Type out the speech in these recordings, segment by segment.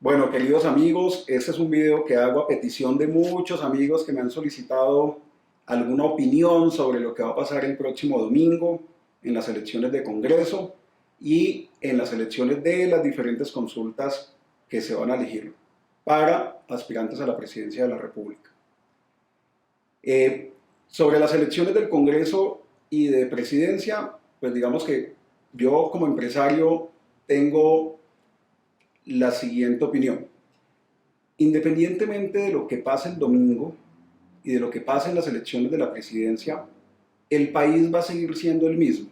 Bueno, queridos amigos, este es un video que hago a petición de muchos amigos que me han solicitado alguna opinión sobre lo que va a pasar el próximo domingo en las elecciones de Congreso y en las elecciones de las diferentes consultas que se van a elegir para aspirantes a la presidencia de la República. Eh, Sobre las elecciones del Congreso y de presidencia, pues digamos que yo como empresario tengo la siguiente opinión. Independientemente de lo que pase el domingo y de lo que pase en las elecciones de la presidencia, el país va a seguir siendo el mismo.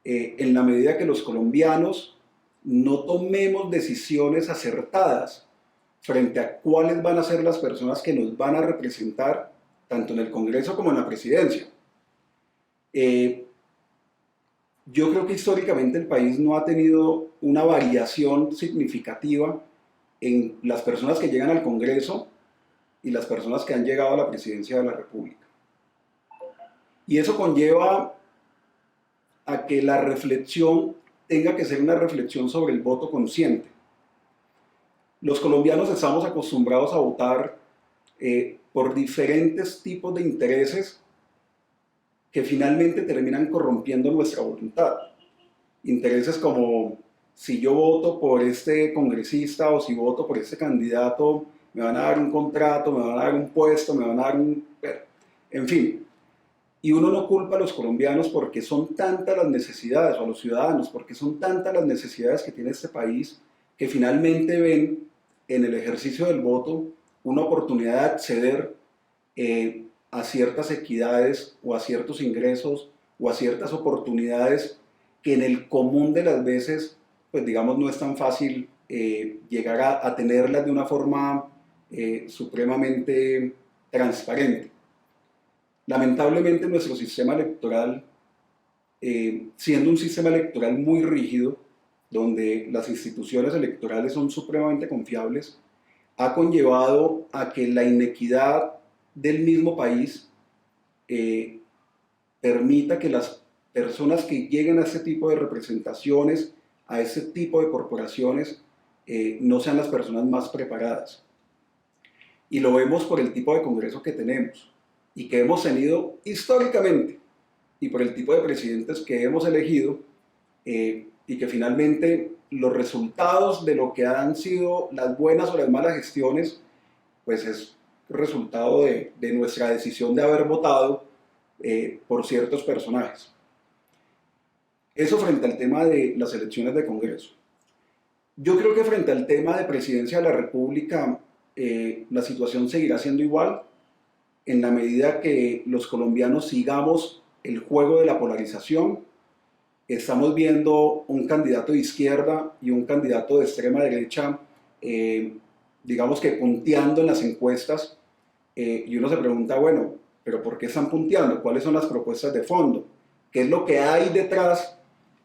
En la medida que los colombianos no tomemos decisiones acertadas frente a cuáles van a ser las personas que nos van a representar, tanto en el Congreso como en la presidencia. Yo creo que históricamente el país no ha tenido una variación significativa en las personas que llegan al Congreso y las personas que han llegado a la presidencia de la República. Y eso conlleva a que la reflexión tenga que ser una reflexión sobre el voto consciente. Los colombianos estamos acostumbrados a votar por diferentes tipos de intereses que finalmente terminan corrompiendo nuestra voluntad. Intereses como si yo voto por este congresista o si voto por este candidato, me van a dar un contrato, me van a dar un puesto, me van a dar un... En fin, y uno no culpa a los colombianos porque son tantas las necesidades, o a los ciudadanos, porque son tantas las necesidades que tiene este país, que finalmente ven en el ejercicio del voto una oportunidad de acceder a ciertas equidades o a ciertos ingresos o a ciertas oportunidades que en el común de las veces, pues digamos, no es tan fácil llegar a tenerlas de una forma supremamente transparente. Lamentablemente nuestro sistema electoral, siendo un sistema electoral muy rígido, donde las instituciones electorales son supremamente confiables, ha conllevado a que la inequidad del mismo país permita que las personas que lleguen a este tipo de representaciones, a este tipo de corporaciones, no sean las personas más preparadas. Y lo vemos por el tipo de Congreso que tenemos y que hemos tenido históricamente, y por el tipo de presidentes que hemos elegido, y que finalmente los resultados de lo que han sido las buenas o las malas gestiones, pues es resultado de nuestra decisión de haber votado por ciertos personajes. Eso frente al tema de las elecciones de Congreso. Yo creo que frente al tema de presidencia de la República, la situación seguirá siendo igual en la medida que los colombianos sigamos el juego de la polarización. Estamos viendo un candidato de izquierda y un candidato de extrema derecha, digamos que punteando en las encuestas, y uno se pregunta, bueno, pero ¿por qué están punteando? ¿Cuáles son las propuestas de fondo? ¿Qué es lo que hay detrás,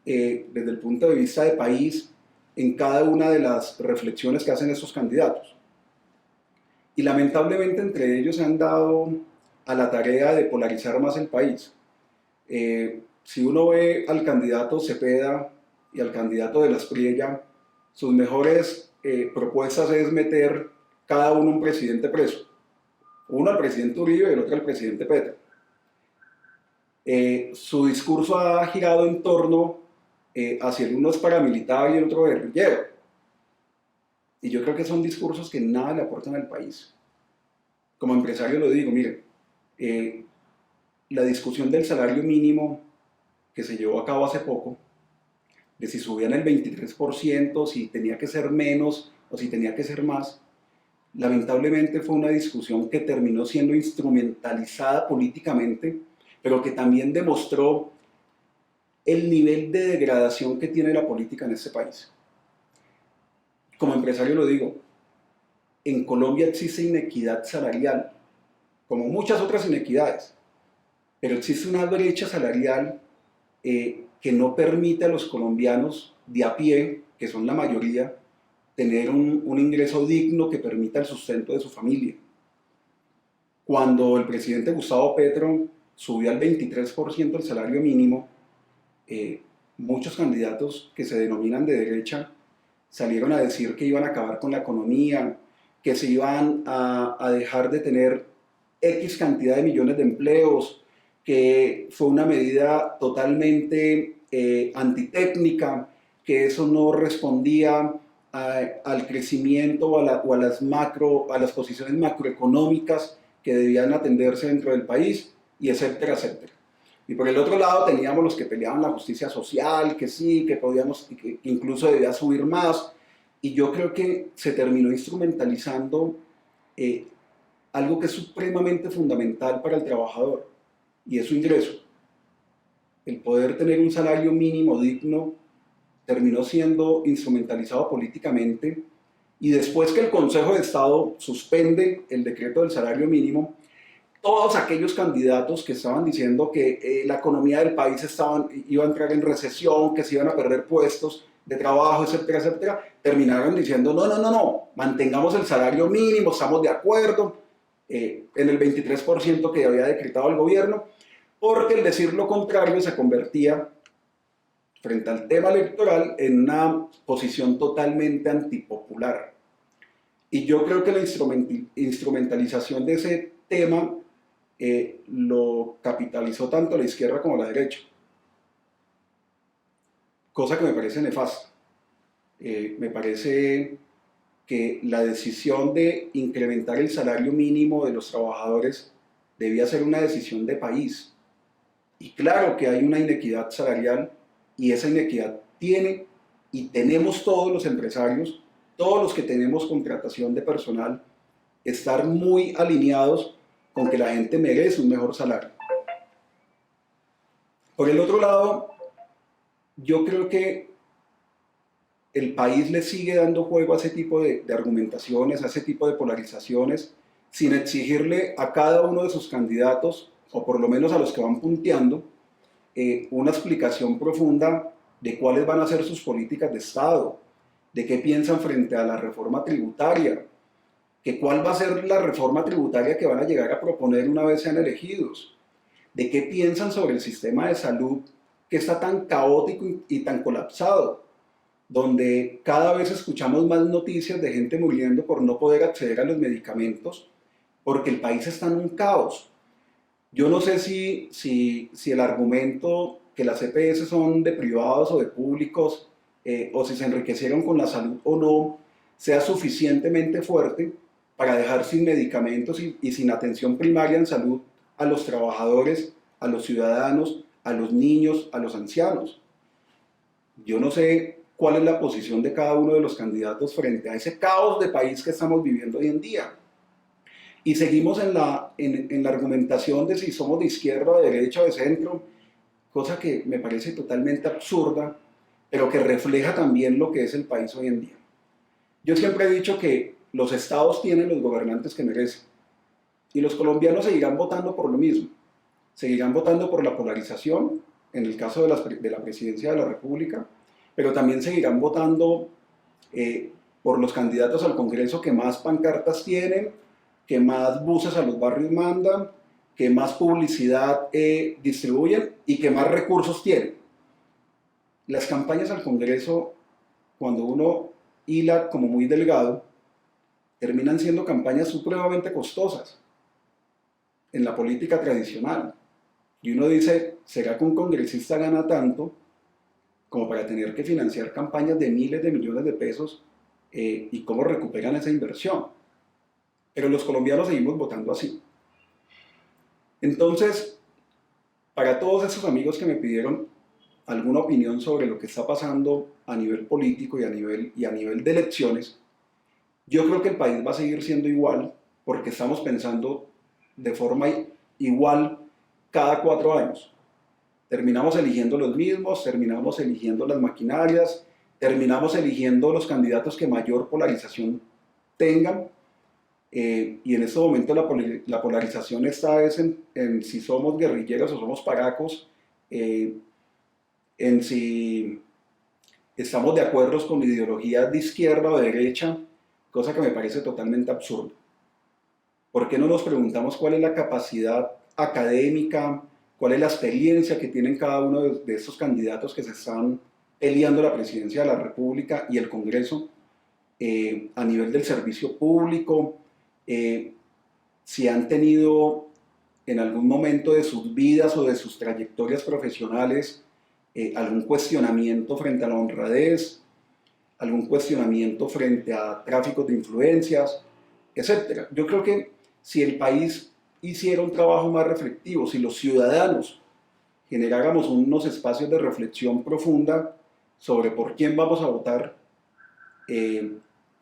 desde el punto de vista de país, en cada una de las reflexiones que hacen estos candidatos? Y lamentablemente entre ellos se han dado a la tarea de polarizar más el país. Si uno ve al candidato Cepeda y al candidato de las Priella, sus mejores propuestas es meter cada uno un presidente preso. Uno al presidente Uribe y el otro al presidente Petro. Su discurso ha girado en torno hacia el uno es paramilitar y el otro guerrillero. Y yo creo que son discursos que nada le aportan al país. Como empresario lo digo, mire, la discusión del salario mínimo que se llevó a cabo hace poco, de si subían el 23%, si tenía que ser menos o si tenía que ser más, lamentablemente fue una discusión que terminó siendo instrumentalizada políticamente, pero que también demostró el nivel de degradación que tiene la política en este país. Como empresario lo digo, en Colombia existe inequidad salarial, como muchas otras inequidades, pero existe una brecha salarial que no permite a los colombianos de a pie, que son la mayoría, tener un ingreso digno que permita el sustento de su familia. Cuando el presidente Gustavo Petro subió al 23% el salario mínimo, muchos candidatos que se denominan de derecha salieron a decir que iban a acabar con la economía, que se iban a dejar de tener X cantidad de millones de empleos, que fue una medida totalmente antitécnica, que eso no respondía al crecimiento o a las posiciones macroeconómicas que debían atenderse dentro del país, y etcétera, etcétera. Y por el otro lado teníamos los que peleaban la justicia social, que sí, que podíamos, que incluso debía subir más. Y yo creo que se terminó instrumentalizando eh, algo que es supremamente fundamental para el trabajador, y es su ingreso. El poder tener un salario mínimo digno terminó siendo instrumentalizado políticamente, y después que el Consejo de Estado suspende el decreto del salario mínimo, todos aquellos candidatos que estaban diciendo que la economía del país iba a entrar en recesión, que se iban a perder puestos de trabajo, etcétera, etcétera, terminaron diciendo no, mantengamos el salario mínimo, estamos de acuerdo en el 23% que había decretado el gobierno, porque el decir lo contrario se convertía, frente al tema electoral, en una posición totalmente antipopular. Y yo creo que la instrumentalización de ese tema lo capitalizó tanto la izquierda como la derecha, cosa que me parece nefasta. Me parece que la decisión de incrementar el salario mínimo de los trabajadores debía ser una decisión de país. Y claro que hay una inequidad salarial, y esa inequidad tiene y tenemos todos los empresarios, todos los que tenemos contratación de personal, estar muy alineados con que la gente merece un mejor salario. Por el otro lado, yo creo que el país le sigue dando juego a ese tipo de argumentaciones, a ese tipo de polarizaciones, sin exigirle a cada uno de sus candidatos, o por lo menos a los que van punteando, una explicación profunda de cuáles van a ser sus políticas de Estado, de qué piensan frente a la reforma tributaria, que cuál va a ser la reforma tributaria que van a llegar a proponer una vez sean elegidos, de qué piensan sobre el sistema de salud que está tan caótico y tan colapsado, donde cada vez escuchamos más noticias de gente muriendo por no poder acceder a los medicamentos, porque el país está en un caos. Yo no sé si el argumento que las EPS son de privados o de públicos, o si se enriquecieron con la salud o no, sea suficientemente fuerte para dejar sin medicamentos y sin atención primaria en salud a los trabajadores, a los ciudadanos, a los niños, a los ancianos. Yo no sé cuál es la posición de cada uno de los candidatos frente a ese caos de país que estamos viviendo hoy en día. Y seguimos en la argumentación de si somos de izquierda, de derecha o de centro, cosa que me parece totalmente absurda, pero que refleja también lo que es el país hoy en día. Yo siempre he dicho que los estados tienen los gobernantes que merecen, y los colombianos seguirán votando por lo mismo. Seguirán votando por la polarización, en el caso de la presidencia de la República, pero también seguirán votando por los candidatos al Congreso que más pancartas tienen, que más buses a los barrios mandan, que más publicidad distribuyen y que más recursos tienen. Las campañas al Congreso, cuando uno hila como muy delgado, terminan siendo campañas supremamente costosas en la política tradicional. Y uno dice, ¿será que un congresista gana tanto como para tener que financiar campañas de miles de millones de pesos? ¿Y cómo recuperan esa inversión? Pero los colombianos seguimos votando así. Entonces, para todos esos amigos que me pidieron alguna opinión sobre lo que está pasando a nivel político y a nivel de elecciones, yo creo que el país va a seguir siendo igual, porque estamos pensando de forma igual cada 4 años. Terminamos eligiendo los mismos, terminamos eligiendo las maquinarias, terminamos eligiendo los candidatos que mayor polarización tengan, y en este momento la polarización está en si somos guerrilleros o somos paracos, en si estamos de acuerdo con ideologías de izquierda o de derecha, cosa que me parece totalmente absurdo. ¿Por qué no nos preguntamos cuál es la capacidad académica, cuál es la experiencia que tienen cada uno de estos candidatos que se están peleando la presidencia de la República y el Congreso a nivel del servicio público, si han tenido en algún momento de sus vidas o de sus trayectorias profesionales algún cuestionamiento frente a la honradez, algún cuestionamiento frente a tráficos de influencias, etc. Yo creo que si el país hiciera un trabajo más reflexivo, si los ciudadanos generáramos unos espacios de reflexión profunda sobre por quién vamos a votar,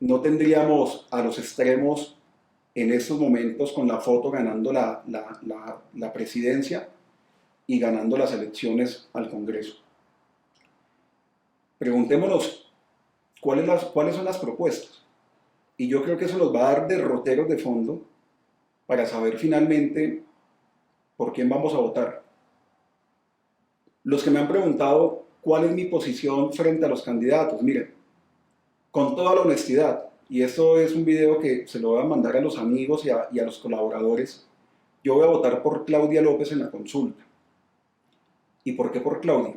no tendríamos a los extremos en estos momentos con la foto ganando la presidencia y ganando las elecciones al Congreso. Preguntémonos cuáles son las propuestas. Y yo creo que eso nos va a dar derroteros de fondo para saber finalmente por quién vamos a votar. Los que me han preguntado cuál es mi posición frente a los candidatos, miren, con toda la honestidad, y esto es un video que se lo voy a mandar a los amigos y a los colaboradores, yo voy a votar por Claudia López en la consulta. ¿Y por qué por Claudia?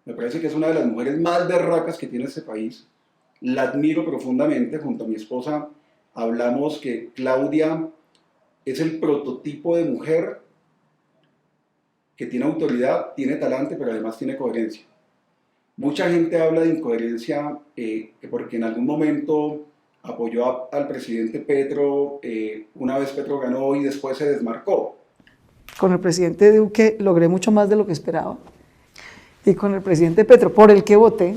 Me parece que es una de las mujeres más berracas que tiene este país. La admiro profundamente. Junto a mi esposa hablamos que Claudia es el prototipo de mujer que tiene autoridad, tiene talante, pero además tiene coherencia. Mucha gente habla de incoherencia porque en algún momento apoyó al presidente Petro, una vez Petro ganó y después se desmarcó. Con el presidente Duque logré mucho más de lo que esperaba. Y con el presidente Petro, por el que voté,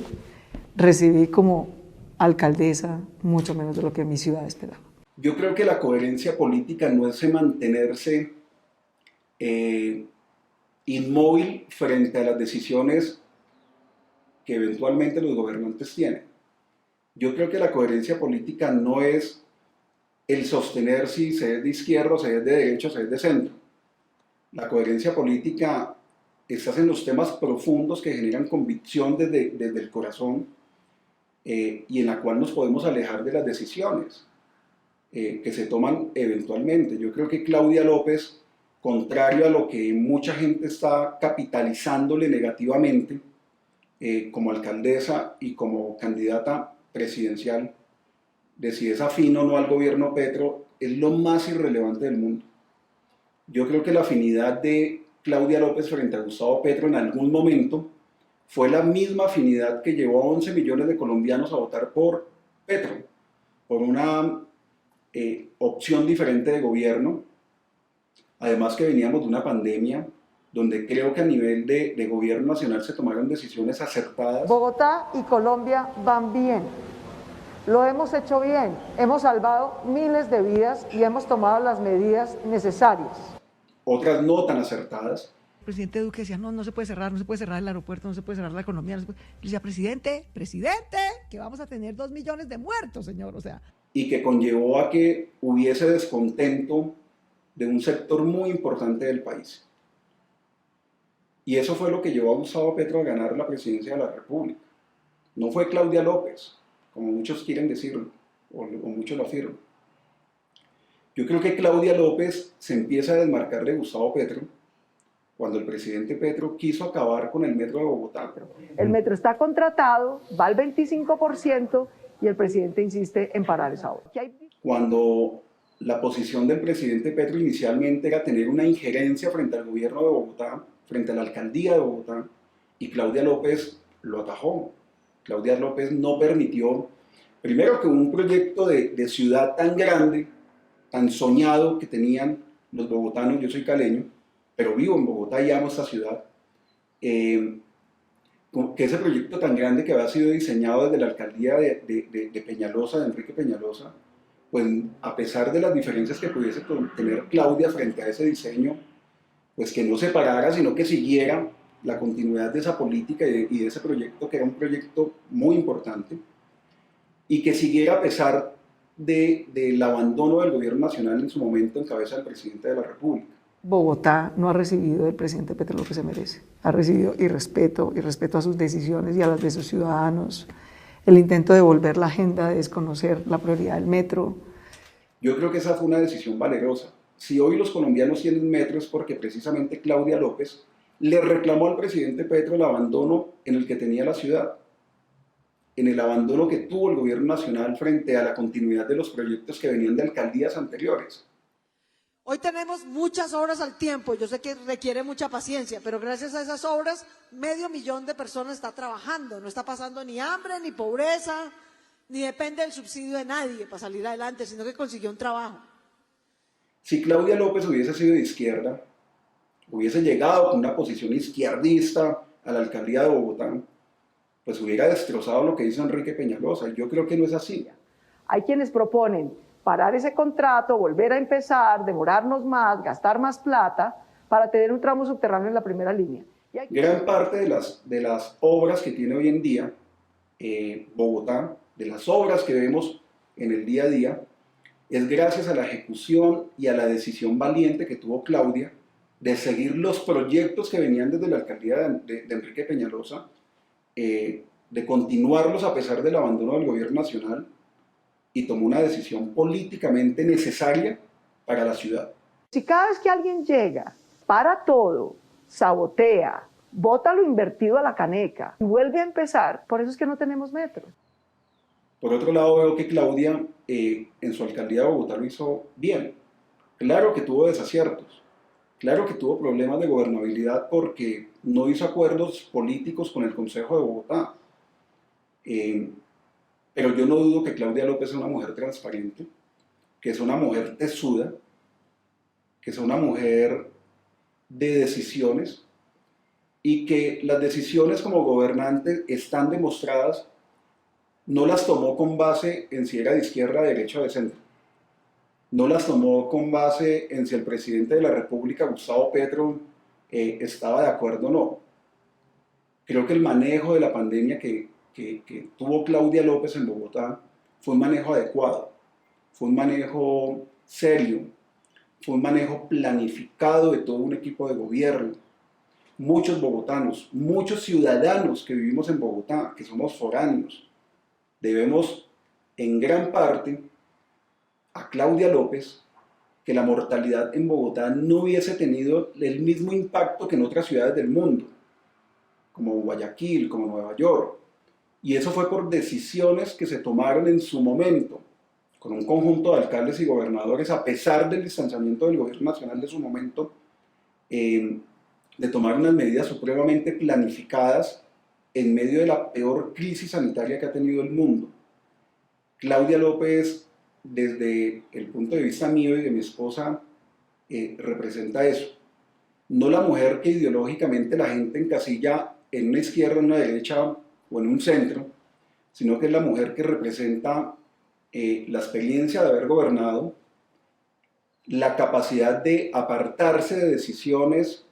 recibí como alcaldesa mucho menos de lo que mi ciudad esperaba. Yo creo que la coherencia política no es mantenerse inmóvil frente a las decisiones que eventualmente los gobernantes tienen. Yo creo que la coherencia política no es el sostener si se es de izquierda, se es de derecha, se es de centro. La coherencia política está en los temas profundos que generan convicción desde el corazón y en la cual nos podemos alejar de las decisiones que se toman eventualmente. Yo creo que Claudia López, contrario a lo que mucha gente está capitalizándole negativamente como alcaldesa y como candidata presidencial, de si es afín o no al gobierno Petro, es lo más irrelevante del mundo. Yo creo que la afinidad de Claudia López frente a Gustavo Petro en algún momento fue la misma afinidad que llevó a 11 millones de colombianos a votar por Petro, por una opción diferente de gobierno. Además que veníamos de una pandemia donde creo que a nivel de gobierno nacional se tomaron decisiones acertadas. Bogotá y Colombia van bien. Lo hemos hecho bien. Hemos salvado miles de vidas y hemos tomado las medidas necesarias. Otras no tan acertadas. El presidente Duque decía, no se puede cerrar el aeropuerto, no se puede cerrar la economía. No se puede. Y decía, presidente, que vamos a tener 2 millones de muertos, señor. O sea. Y que conllevó a que hubiese descontento de un sector muy importante del país. Y eso fue lo que llevó a Gustavo Petro a ganar la presidencia de la República. No fue Claudia López, como muchos quieren decirlo, o muchos lo afirman. Yo creo que Claudia López se empieza a desmarcar de Gustavo Petro cuando el presidente Petro quiso acabar con el metro de Bogotá. El metro está contratado, va al 25% y el presidente insiste en parar esa obra. Cuando la posición del presidente Petro inicialmente era tener una injerencia frente al gobierno de Bogotá, frente a la alcaldía de Bogotá, y Claudia López lo atajó. Claudia López no permitió, primero, que un proyecto de ciudad tan grande, tan soñado que tenían los bogotanos. Yo soy caleño, pero vivo en Bogotá y amo esta ciudad, que ese proyecto tan grande que había sido diseñado desde la alcaldía de Peñalosa, de Enrique Peñalosa, pues a pesar de las diferencias que pudiese tener Claudia frente a ese diseño, pues que no se parara, sino que siguiera la continuidad de esa política y de ese proyecto, que era un proyecto muy importante, y que siguiera a pesar del abandono del gobierno nacional en su momento en cabeza del presidente de la República. Bogotá no ha recibido del presidente Petro lo que se merece. Ha recibido irrespeto a sus decisiones y a las de sus ciudadanos. El intento de volver la agenda, de desconocer la prioridad del metro. Yo creo que esa fue una decisión valerosa. Si hoy los colombianos tienen metro es porque precisamente Claudia López le reclamó al presidente Petro el abandono en el que tenía la ciudad, en el abandono que tuvo el gobierno nacional frente a la continuidad de los proyectos que venían de alcaldías anteriores. Hoy tenemos muchas obras al tiempo, yo sé que requiere mucha paciencia, pero gracias a esas obras, 500.000 de personas está trabajando, no está pasando ni hambre, ni pobreza, ni depende del subsidio de nadie para salir adelante, sino que consiguió un trabajo. Si Claudia López hubiese sido de izquierda, hubiese llegado con una posición izquierdista a la alcaldía de Bogotá, pues hubiera destrozado lo que hizo Enrique Peñalosa. Y yo creo que no es así. Hay quienes proponen parar ese contrato, volver a empezar, demorarnos más, gastar más plata para tener un tramo subterráneo en la primera línea. Gran parte de las obras que tiene hoy en día Bogotá, de las obras que vemos en el día a día, es gracias a la ejecución y a la decisión valiente que tuvo Claudia de seguir los proyectos que venían desde la alcaldía de Enrique Peñalosa, de continuarlos a pesar del abandono del gobierno nacional, y tomó una decisión políticamente necesaria para la ciudad. Si cada vez que alguien llega, para todo, sabotea, bota lo invertido a la caneca y vuelve a empezar, por eso es que no tenemos metro. Por otro lado, veo que Claudia en su alcaldía de Bogotá lo hizo bien. Claro que tuvo desaciertos, claro que tuvo problemas de gobernabilidad porque no hizo acuerdos políticos con el Consejo de Bogotá. Pero yo no dudo que Claudia López es una mujer transparente, que es una mujer tesuda, que es una mujer de decisiones y que las decisiones como gobernante están demostradas, no las tomó con base en si era de izquierda, de derecha o de centro. No las tomó con base en si el presidente de la República, Gustavo Petro, estaba de acuerdo o no. Creo que el manejo de la pandemia que tuvo Claudia López en Bogotá fue un manejo adecuado, fue un manejo serio, fue un manejo planificado de todo un equipo de gobierno. Muchos bogotanos, muchos ciudadanos que vivimos en Bogotá, que somos foráneos, debemos en gran parte a Claudia López que la mortalidad en Bogotá no hubiese tenido el mismo impacto que en otras ciudades del mundo, como Guayaquil, como Nueva York. Y eso fue por decisiones que se tomaron en su momento, con un conjunto de alcaldes y gobernadores, a pesar del distanciamiento del gobierno nacional de su momento, de tomar unas medidas supremamente planificadas en medio de la peor crisis sanitaria que ha tenido el mundo. Claudia López, desde el punto de vista mío y de mi esposa, representa eso. No la mujer que ideológicamente la gente encasilla en una izquierda, en una derecha o en un centro, sino que es la mujer que representa la experiencia de haber gobernado, la capacidad de apartarse de decisiones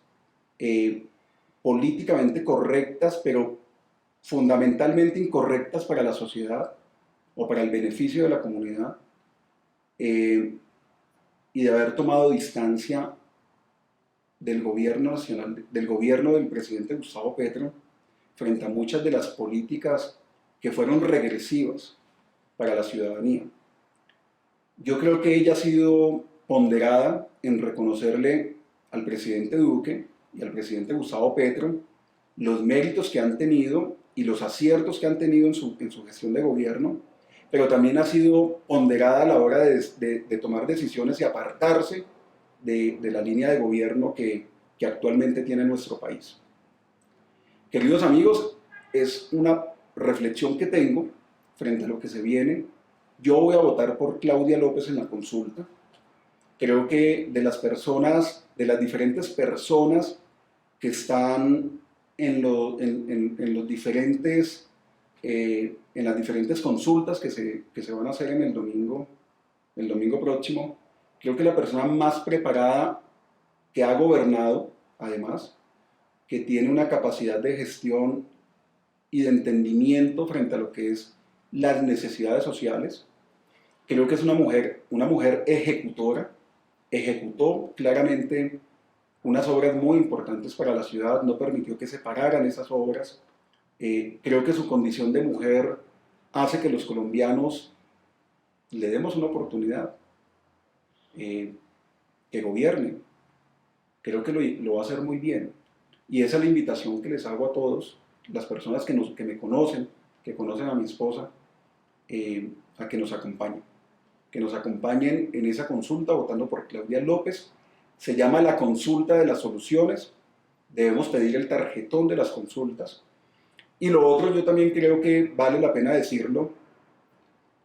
políticamente correctas, pero fundamentalmente incorrectas para la sociedad o para el beneficio de la comunidad, y de haber tomado distancia del gobierno nacional, del gobierno del presidente Gustavo Petro, frente a muchas de las políticas que fueron regresivas para la ciudadanía. Yo creo que ella ha sido ponderada en reconocerle al presidente Duque y al presidente Gustavo Petro los méritos que han tenido y los aciertos que han tenido en su gestión de gobierno, pero también ha sido ponderada a la hora de tomar decisiones y apartarse de la línea de gobierno que actualmente tiene nuestro país. Queridos amigos, es una reflexión que tengo frente a lo que se viene. Yo voy a votar por Claudia López en la consulta. Creo que de las diferentes personas que están en las diferentes consultas que se van a hacer el domingo próximo, creo que la persona más preparada que ha gobernado, además, que tiene una capacidad de gestión y de entendimiento frente a lo que es las necesidades sociales. Creo que es una mujer ejecutora, ejecutó claramente unas obras muy importantes para la ciudad, no permitió que se pararan esas obras. Creo que su condición de mujer hace que los colombianos le demos una oportunidad, que gobierne. Creo que lo va a hacer muy bien. Y esa es la invitación que les hago a todos, las personas que me conocen, que conocen a mi esposa, a que nos acompañen en esa consulta votando por Claudia López. Se llama la consulta de las soluciones, debemos pedir el tarjetón de las consultas. Y lo otro, yo también creo que vale la pena decirlo,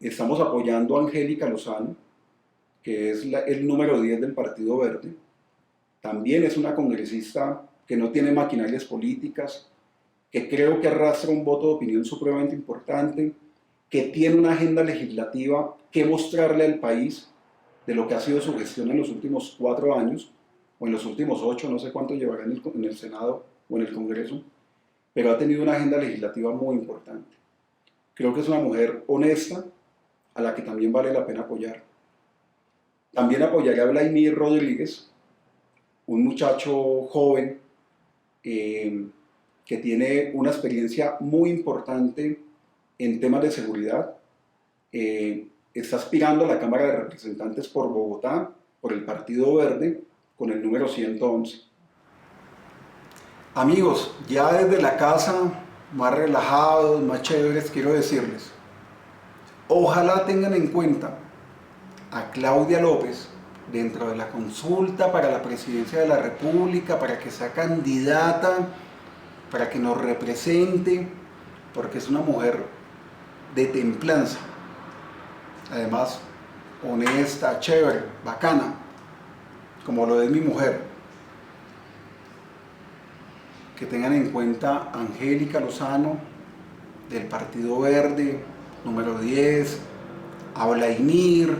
estamos apoyando a Angélica Lozano, que es el número 10 del Partido Verde. También es una congresista que no tiene maquinarias políticas, que creo que arrastra un voto de opinión supremamente importante, que tiene una agenda legislativa que mostrarle al país de lo que ha sido su gestión en los últimos 4 años, o en los últimos 8, no sé cuánto llevará en el Senado o en el Congreso, pero ha tenido una agenda legislativa muy importante. Creo que es una mujer honesta, a la que también vale la pena apoyar. También apoyaré a Vladimir Rodríguez, un muchacho joven que tiene una experiencia muy importante en temas de seguridad. Está aspirando a la Cámara de Representantes por Bogotá, por el Partido Verde, con el número 111. Amigos, ya desde la casa, más relajados, más chéveres, quiero decirles, ojalá tengan en cuenta a Claudia López dentro de la consulta para la presidencia de la República, para que sea candidata, para que nos represente, porque es una mujer de templanza, además honesta, chévere, bacana, como lo es mi mujer. Que tengan en cuenta a Angélica Lozano del Partido Verde, número 10, a Vladimir,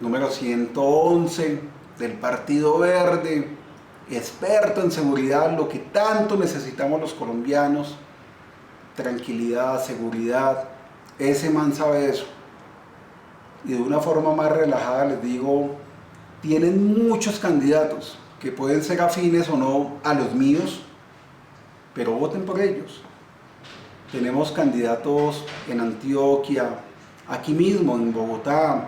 número 111 del Partido Verde, experto en seguridad, lo que tanto necesitamos los colombianos, tranquilidad, seguridad. Ese man sabe eso. Y de una forma más relajada les digo, tienen muchos candidatos que pueden ser afines o no a los míos, pero voten por ellos. Tenemos candidatos en Antioquia, aquí mismo en Bogotá,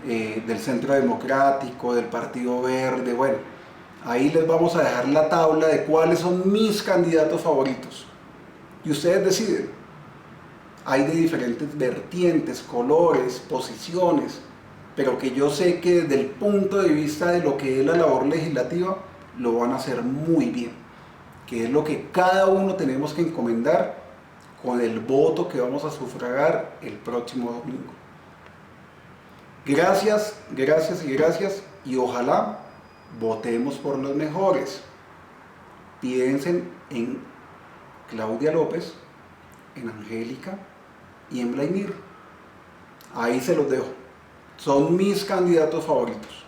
del Centro Democrático, del Partido Verde. Bueno, ahí les vamos a dejar la tabla de cuáles son mis candidatos favoritos. Y ustedes deciden. Hay de diferentes vertientes, colores, posiciones, pero que yo sé que desde el punto de vista de lo que es la labor legislativa, lo van a hacer muy bien, que es lo que cada uno tenemos que encomendar con el voto que vamos a sufragar el próximo domingo. Gracias, gracias y gracias, y ojalá votemos por los mejores. Piensen en Claudia López, en Angélica y en Vladimir. Ahí se los dejo. Son mis candidatos favoritos.